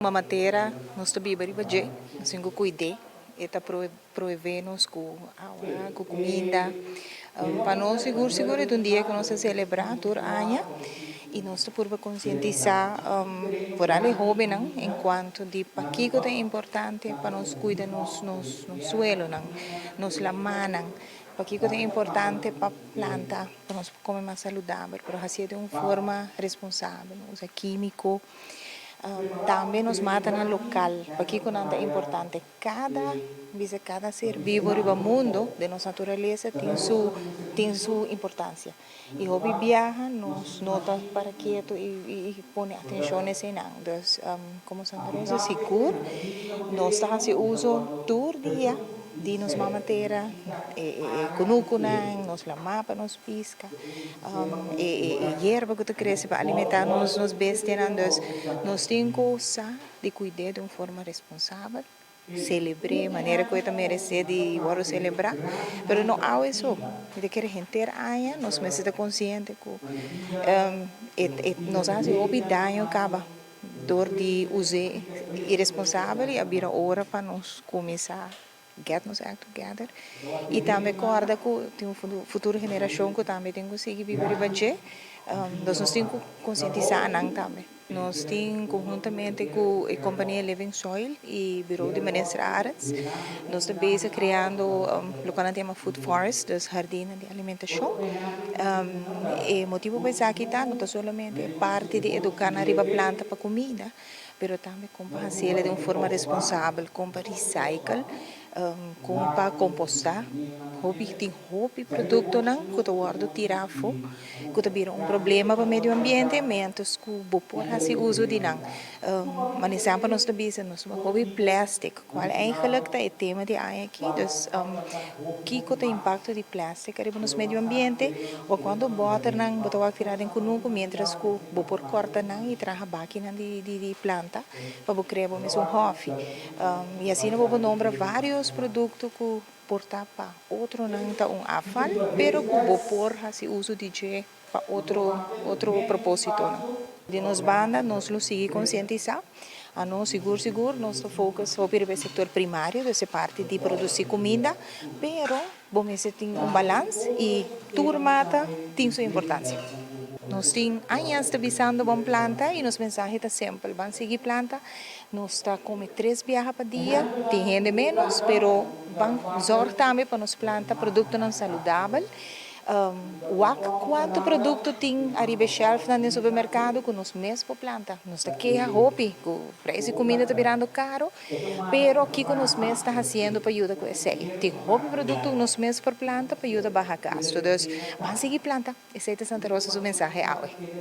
Uma matéria, nós também baribaje, nós temos que cuidar, eta prover-nos com água, com comida, para nós seguro é um dia que nós celebrar todo ano e nós por conscientizar por ali hobby não, enquanto de aqui que é importante para nós cuidar nos suelo não, nos lama não, aqui que é importante para planta, para nós comer mais saudável, para fazer de uma forma responsável, não usa químico. Também nos mata no local, porque é importante. Cada ser vivo no mundo, de nossa natureza, tem sua importância. E o viaja, nos nota para quieto e põe atenção nesse não. Então, como Santa Rosa seguro, nós estamos uso todo dia de nos mamatera, kunukunan, nos lamapa, nos pisca, hierba que cresce para alimentar nos bestias, nós temos que usar de cuidar de uma forma responsável, celebrar, maneira que eu merece de agora celebrar, mas não há isso, de que a gente aia, nós precisamos consciente que nós fazemos o daño acaba door de usar irresponsável e abrir a hora para nós começar get nos act together e também concorda com tem uma futura geração que também tem que conseguir viver bem nós temos que conscientizar não também nós temos conjuntamente com a companhia Living Soil e Bureau de Manejo Áreas nós também estamos criando o que chama Food Forest dos jardins de alimentação e o motivo para estar aqui não é somente parte de educar na riba planta para comida mas também como fazer de uma forma responsável como recycle como para compostar tem produto não que o guardo tirar fora que vira um problema para o meio ambiente mas que o por fazer uso de não mas sempre nós também nós hobby plástico qual é eigenlijk o tema de aqui então que o impacto de plástico no meio ambiente ou quando bota não botar tirar em conuco mientras que o por corta não e traga máquina de planta para criar mesmo hobby e assim não vou nombrar vários produtos que portar para outro não tá afal, pero que vou por fazer uso de para outro propósito não. De nos banda nós lo sigue conscientizar a nós seguro nosso foco sobre o setor primário dessa parte de produzir comida, pero vamos ter balanço e turma tem sua importância. Nós temos anos visando uma planta e nos mensagens está sempre, vamos seguir planta, nós está com 3 viagens por dia, tem rende menos, pero vamos zorgar também para nos planta produto não saudável. Quanto produto tem arriba shelf no supermercado que nós mesmos planta, nós está queja hobby, que o preço de comida está virando caro, pero aqui que nós mesmos está fazendo para ajudar com isso aí. Tem hobby produto que nós mesmos por planta para ajudar a baixar gasto. Então, vamos seguir planta. Esse é Santa Rosa, o mensagem.